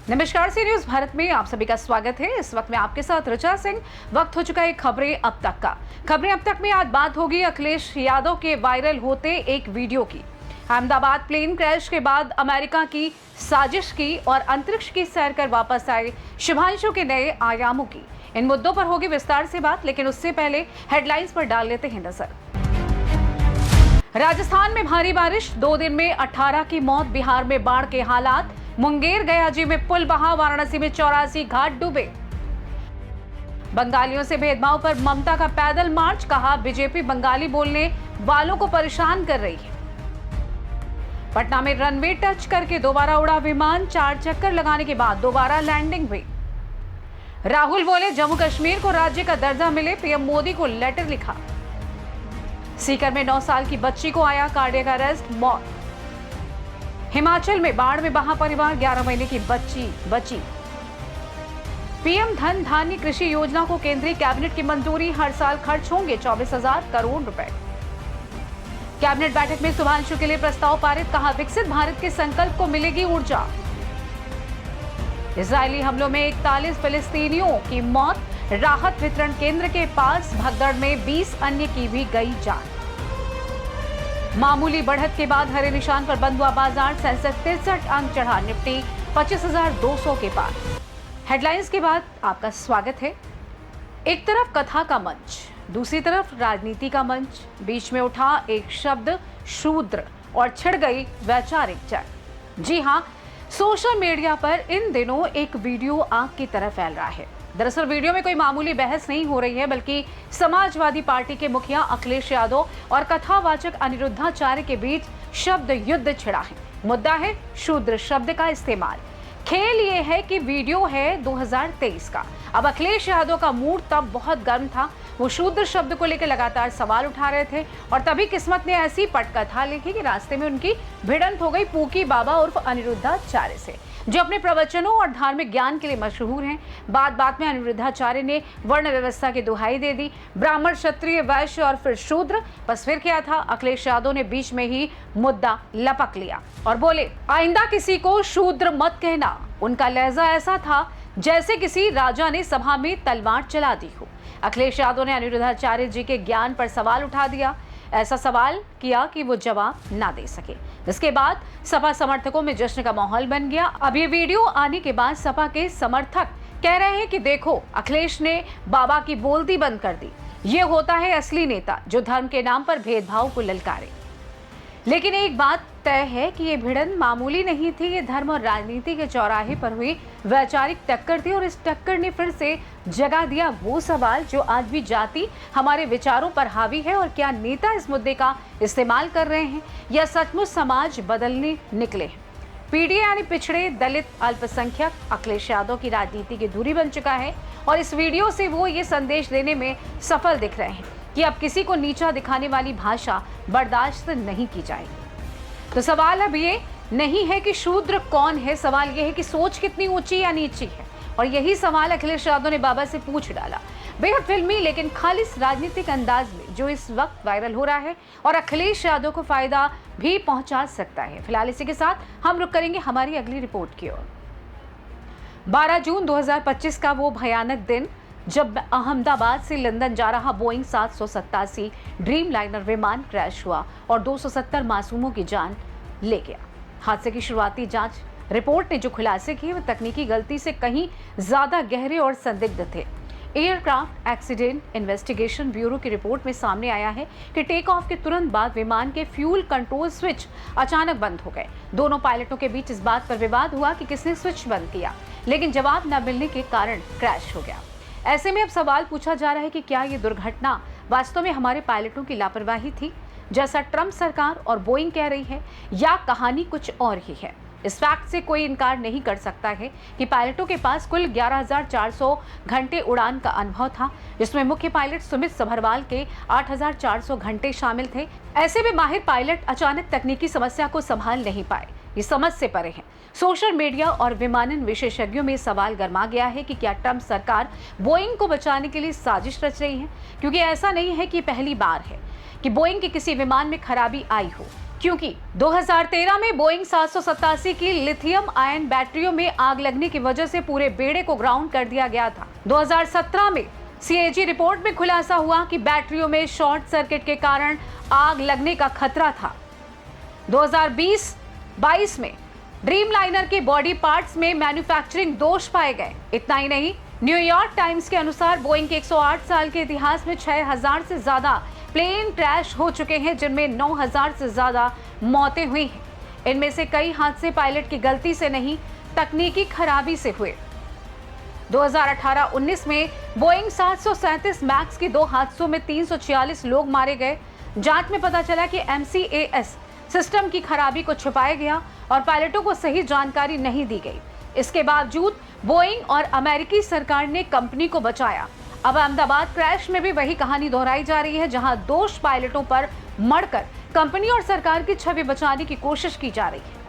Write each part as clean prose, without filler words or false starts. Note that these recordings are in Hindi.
नमस्कार, सी न्यूज भारत में आप सभी का स्वागत है। इस वक्त मैं आपके साथ ऋचा सिंह। वक्त हो चुका है खबरें अब तक का। खबरें अब तक में आज बात होगी अखिलेश यादव के वायरल होते एक वीडियो की। अहमदाबाद प्लेन क्रैश के बाद अमेरिका की साजिश की और अंतरिक्ष की सैर कर वापस आए शुभांशु के नए आयामों की। इन मुद्दों पर होगी विस्तार से बात, लेकिन उससे पहले हेडलाइंस पर डाल लेते हैं नजर। राजस्थान में भारी बारिश, 2 दिन में 18 की मौत। बिहार में बाढ़ के हालात, मुंगेर गयाजी में पुल बहा, वाराणसी में 84 घाट डूबे। बंगालियों से भेदभाव पर ममता का पैदल मार्च, कहा बीजेपी बंगाली बोलने वालों को परेशान कर रही है। पटना में रनवे टच करके दोबारा उड़ा विमान, 4 चक्कर लगाने के बाद दोबारा लैंडिंग हुई। राहुल बोले जम्मू कश्मीर को राज्य का दर्जा मिले, पीएम मोदी को लेटर लिखा। सीकर में 9 साल की बच्ची को आया कार्डियक अरेस्ट, मौत। हिमाचल में बाढ़ में बहा परिवार, 11 महीने की बच्ची बची। पीएम धन धान्य कृषि योजना को केंद्रीय कैबिनेट की मंजूरी, हर साल खर्च होंगे 24,000 करोड़ रुपए। कैबिनेट बैठक में शुभांशु के लिए प्रस्ताव पारित, कहा विकसित भारत के संकल्प को मिलेगी ऊर्जा। इजरायली हमलों में 41 फिलिस्तीनियों की मौत, राहत वितरण केंद्र के पास भगदड़ में 20 अन्य की भी गई जान। मामूली बढ़त के बाद हरे निशान पर बंद हुआ बाजार, सेंसेक्स 63 अंक चढ़ा, निफ्टी 25,200 के पार। हेडलाइंस के बाद आपका स्वागत है। एक तरफ कथा का मंच, दूसरी तरफ राजनीति का मंच, बीच में उठा एक शब्द शूद्र और छिड़ गई वैचारिक जंग। जी हां, सोशल मीडिया पर इन दिनों एक वीडियो आग की तरह फैल रहा है। दरअसल वीडियो में कोई मामूली बहस नहीं हो रही है, बल्कि समाजवादी पार्टी के मुखिया अखिलेश यादव और कथावाचक अनिरुद्धाचार्य के बीच शब्द युद्ध छिड़ा है। मुद्दा है शूद्र शब्द का इस्तेमाल। खेल ये है कि वीडियो है 2023 का। अब अखिलेश यादव का मूड तब बहुत गर्म था, वो शूद्र शब्द को लेकर लगातार सवाल उठा रहे थे और तभी किस्मत ने ऐसी पटकथा लिखी कि रास्ते में उनकी भिड़ंत हो गई पूकी बाबा उर्फ अनिरुद्धाचार्य से, जो अपने प्रवचनों और धार्मिक ज्ञान के लिए मशहूर हैं। बात बात में अनिरुद्धाचार्य ने वर्ण व्यवस्था की दुहाई दे दी, ब्राह्मण, क्षत्रिय, वैश्य और फिर शूद्र। बस फिर क्या था, अखिलेश यादव ने बीच में ही मुद्दा लपक लिया और बोले आइंदा किसी को शूद्र मत कहना। उनका लहजा ऐसा था जैसे किसी राजा ने सभा में तलवार चला दी हो। अखिलेश यादव ने अनिरुद्धाचार्य जी के ज्ञान पर सवाल उठा दिया, ऐसा सवाल किया कि वो जवाब ना दे सके। इसके बाद सपा समर्थकों में जश्न का माहौल बन गया। अब ये वीडियो आने के बाद सपा के समर्थक कह रहे हैं कि देखो, अखिलेश ने बाबा की बोलती बंद कर दी। ये होता है असली नेता जो धर्म के नाम पर भेदभाव को ललकारे। लेकिन एक बात तय है कि ये भिड़ंत मामूली नहीं थी, ये धर्म और राजनीति के चौराहे पर हुई वैचारिक टक्कर थी और इस टक्कर ने फिर से जगा दिया वो सवाल जो आज भी जाति हमारे विचारों पर हावी है। और क्या नेता इस मुद्दे का इस्तेमाल कर रहे हैं या सचमुच समाज बदलने निकले हैं? पीडीए यानी पिछड़े, दलित, अल्पसंख्यक अखिलेश यादव की राजनीति की धुरी बन चुका है और इस वीडियो से वो ये संदेश देने में सफल दिख रहे हैं कि अब किसी को नीचा दिखाने वाली भाषा बर्दाश्त नहीं की जाएगी। तो सवाल अब ये नहीं है कि शूद्र कौन है, सवाल ये है कि सोच कितनी ऊंची या नीची है। और यही सवाल अखिलेश यादव ने बाबा से पूछ डाला, बेहद फिल्मी लेकिन खालिस राजनीतिक अंदाज में, जो इस वक्त वायरल हो रहा है और अखिलेश यादव को फायदा भी पहुंचा सकता है। फिलहाल इसी के साथ हम रुक करेंगे हमारी अगली रिपोर्ट की ओर। 12 जून 2025 का वो भयानक दिन जब अहमदाबाद से लंदन जा रहा बोइंग 787 ड्रीम लाइनर विमान क्रैश हुआ और 270 मासूमों की जान ले गया। हादसे की शुरुआती जांच रिपोर्ट ने जो खुलासे किए वो तकनीकी गलती से कहीं ज्यादा गहरे और संदिग्ध थे। एयरक्राफ्ट एक्सीडेंट इन्वेस्टिगेशन ब्यूरो की रिपोर्ट में सामने आया है कि टेक ऑफ के तुरंत बाद विमान के फ्यूल कंट्रोल स्विच अचानक बंद हो गए। दोनों पायलटों के बीच इस बात पर विवाद हुआ कि किसने स्विच बंद किया, लेकिन जवाब न मिलने के कारण क्रैश हो गया। ऐसे में अब सवाल पूछा जा रहा है कि क्या ये दुर्घटना वास्तव में हमारे पायलटों की लापरवाही थी, जैसा ट्रंप सरकार और बोइंग कह रही है, या कहानी कुछ और ही है? इस फैक्ट से कोई इनकार नहीं कर सकता है कि पायलटों के पास कुल 11,400 घंटे उड़ान का अनुभव था, जिसमें मुख्य पायलट सुमित सभरवाल के 8,400 घंटे शामिल थे। ऐसे में माहिर पायलट अचानक तकनीकी समस्या को संभाल नहीं पाए, ये समझ से परे है। सोशल मीडिया और विमानन विशेषज्ञों में सवाल गरमा गया है कि क्या ट्रंप सरकार बोइंग को बचाने के लिए साजिश रच रही है, क्योंकि ऐसा नहीं है कि पहली बार है कि बोइंग के किसी विमान में खराबी आई हो। क्योंकि 2013 में बोइंग 787 की लिथियम आयन बैटरियों में आग लगने की वजह से पूरे बेड़े को ग्राउंड कर दिया गया था। 2017 में सीएजी रिपोर्ट में खुलासा हुआ कि बैटरियों में शॉर्ट सर्किट के कारण आग लगने का खतरा था। 2020-22 में ड्रीमलाइनर के बॉडी पार्ट्स में मैन्युफैक्चरिंग दोष पाए गए। इतना ही नहीं, न्यूयॉर्क टाइम्स के अनुसार बोइंग के 108 साल के इतिहास में 6000 से ज्यादा प्लेन क्रैश हो चुके हैं, जिनमें 9000 से ज्यादा मौतें हुई हैं। इनमें से कई हादसे पायलट की गलती से नहीं, तकनीकी खराबी से हुए। 2018-19 में बोइंग 737 मैक्स के 2 हादसों में 346 लोग मारे गए। जांच में पता चला कि MCAS सिस्टम की खराबी को छुपाया गया और पायलटों को सही जानकारी नहीं दी गई। इसके बावजूद बोइंग और अमेरिकी सरकार ने कंपनी को बचाया। अब अहमदाबाद क्रैश में भी वही कहानी दोहराई जा रही है, जहां दोष पायलटों पर मढ़कर कंपनी और सरकार की छवि बचाने की कोशिश की जा रही है।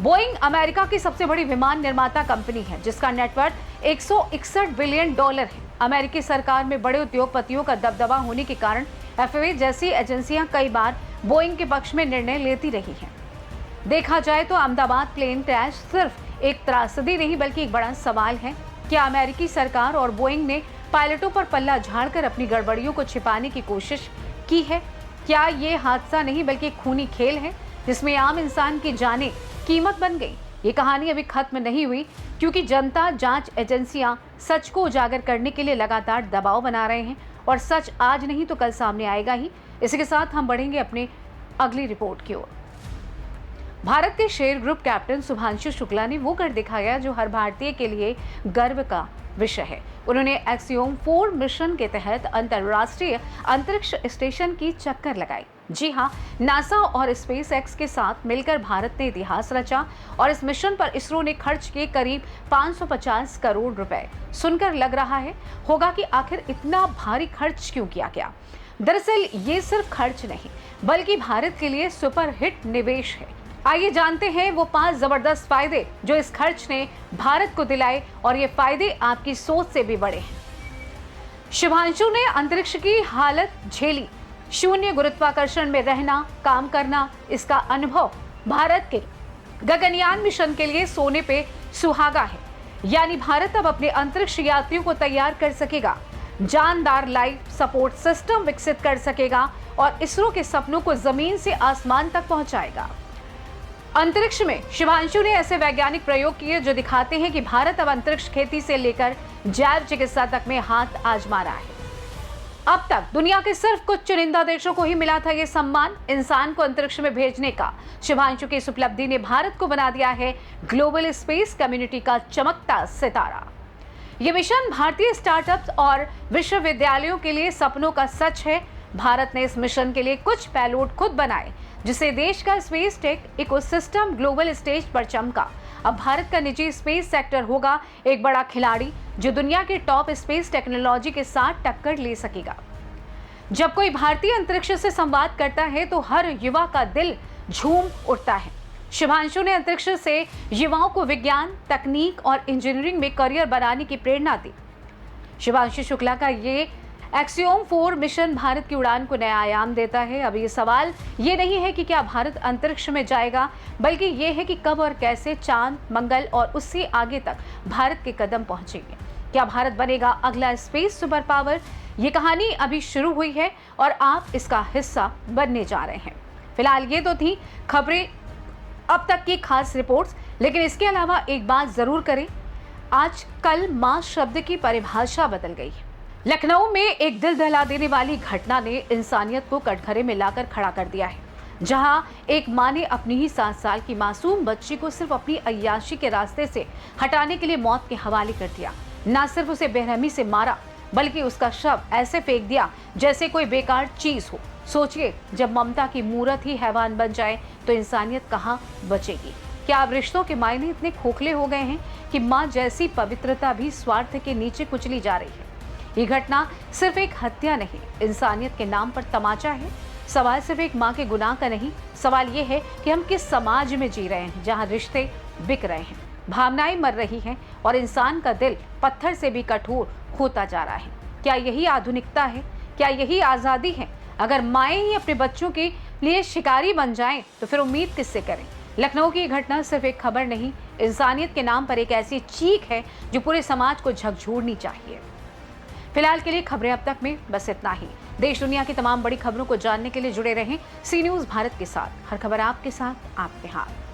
बोइंग अमेरिका की सबसे बड़ी विमान निर्माता कंपनी है, जिसका नेटवर्थ $161 बिलियन है। अमेरिकी सरकार में बड़े उद्योगपतियों का दबदबा होने के कारण FAA जैसी एजेंसियां कई बार बोइंग के पक्ष में निर्णय लेती रही हैं। देखा जाए तो अहमदाबाद प्लेन क्रैश सिर्फ एक त्रासदी नहीं, बल्कि एक बड़ा सवाल है। क्या अमेरिकी सरकार और बोइंग ने पायलटों पर पल्ला झाड़कर अपनी गड़बड़ियों को छिपाने की कोशिश की है? क्या ये हादसा नहीं बल्कि एक खूनी खेल है, जिसमें आम इंसान की जानें कीमत बन गई? ये कहानी अभी खत्म नहीं हुई, क्योंकि जनता जांच एजेंसियां सच को उजागर करने के लिए लगातार दबाव बना रहे हैं और सच आज नहीं तो कल सामने आएगा ही। इसी के साथ हम बढ़ेंगे अपने अगली रिपोर्ट की ओर। भारत के शेर ग्रुप कैप्टन शुभांशु शुक्ला ने वो कर दिखाया जो हर भारतीय के लिए गर्व का विषय है। उन्होंने एक्सियोम 4 मिशन के तहत अंतर्राष्ट्रीय अंतरिक्ष स्टेशन की चक्कर लगाई। जी हां, नासा और स्पेसएक्स के साथ मिलकर भारत ने इतिहास रचा और इस मिशन पर इसरो ने खर्च किए करीब 550 करोड़ रुपए। सुनकर लग रहा है होगा कि आखिर इतना भारी खर्च क्यों किया गया। दरअसल ये सिर्फ खर्च नहीं, बल्कि भारत के लिए सुपरहिट निवेश है। आइए जानते हैं वो 5 जबरदस्त फायदे जो इस खर्च ने भारत को दिलाए, और ये फायदे आपकी सोच से भी बड़े हैं। शुभांशु ने अंतरिक्ष की हालत झेली, शून्य गुरुत्वाकर्षण में रहना, काम करना, इसका अनुभव भारत के गगनयान मिशन के लिए सोने पे सुहागा है। यानी भारत अब अपने अंतरिक्ष यात्रियों को तैयार कर सकेगा, जानदार लाइफ सपोर्ट सिस्टम विकसित कर सकेगा और इसरो के सपनों को जमीन से आसमान तक पहुंचाएगा। अंतरिक्ष में शुभांशु ने ऐसे वैज्ञानिक प्रयोग किए जो दिखाते हैं कि भारत अब अंतरिक्ष खेती से लेकर जैव चिकित्सा तक में हाथ आजमा रहा है। अब तक दुनिया के सिर्फ कुछ चुनिंदा देशों को ही मिला था ये सम्मान, इंसान को अंतरिक्ष में भेजने का। शुभांशु की इस उपलब्धि ने भारत को बना दिया है ग्लोबल स्पेस कम्युनिटी का चमकता सितारा। ये मिशन भारतीय स्टार्टअप्स और विश्वविद्यालयों के लिए सपनों का सच है। भारत ने इस मिशन के लिए कुछ पेलोड खुद बनाए, जिससे देश का space tech ecosystem global stage पर चमका। अब भारत का निजी स्पेस सेक्टर होगा एक बड़ा खिलाड़ी, जो दुनिया के टॉप स्पेस टेक्नोलॉजी के साथ टक्कर ले सकेगा। जब कोई भारतीय अंतरिक्ष से संवाद करता है तो हर युवा का दिल झूम उठता है। शुभांशु ने अंतरिक्ष से युवाओं को विज्ञान, तकनीक और इंजीनियरिंग में करियर बनाने की प्रेरणा दी। शुभांशु शुक्ला का ये एक्सियोम 4 मिशन भारत की उड़ान को नया आयाम देता है। अब ये सवाल ये नहीं है कि क्या भारत अंतरिक्ष में जाएगा, बल्कि ये है कि कब और कैसे चांद, मंगल और उससे आगे तक भारत के कदम पहुंचेंगे। क्या भारत बनेगा अगला स्पेस सुपर पावर? ये कहानी अभी शुरू हुई है और आप इसका हिस्सा बनने जा रहे हैं। फिलहाल ये तो थी खबरें, अब तक की खास रिपोर्ट्स, लेकिन इसके अलावा एक बात जरूर करें, आज कल मां शब्द की परिभाषा बदल गई है। लखनऊ में एक दिल दहला देने वाली घटना ने इंसानियत को कटघरे में लाकर खड़ा कर दिया है, जहां एक मां ने अपनी ही 7 साल की मासूम बच्ची को सिर्फ अपनी अय्याशी के रास्ते से हटाने के लिए मौत के हवाले कर दिया। न सिर्फ उसे बेरहमी से मारा, बल्कि उसका शव ऐसे फेंक दिया जैसे कोई बेकार चीज हो। सोचिए, जब ममता की मूरत ही हैवान बन जाए तो इंसानियत कहाँ बचेगी? क्या अब रिश्तों के मायने इतने खोखले हो गए हैं कि माँ जैसी पवित्रता भी स्वार्थ के नीचे कुचली जा रही है? ये घटना सिर्फ एक हत्या नहीं, इंसानियत के नाम पर तमाचा है। सवाल सिर्फ एक माँ के गुनाह का नहीं, सवाल ये है कि हम किस समाज में जी रहे हैं जहाँ रिश्ते बिक रहे हैं, भावनाएं मर रही हैं और इंसान का दिल पत्थर से भी कठोर होता जा रहा है। क्या यही आधुनिकता है? क्या यही आज़ादी है? अगर माएँ ही अपने बच्चों की लिए शिकारी बन जाएं तो फिर उम्मीद किससे करें। लखनऊ की घटना सिर्फ एक खबर नहीं, इंसानियत के नाम पर एक ऐसी चीख है जो पूरे समाज को झकझोरनी चाहिए। फिलहाल के लिए खबरें अब तक में बस इतना ही। देश दुनिया की तमाम बड़ी खबरों को जानने के लिए जुड़े रहें सी न्यूज़ भारत के साथ। हर खबर आपके साथ, आपके हाथ।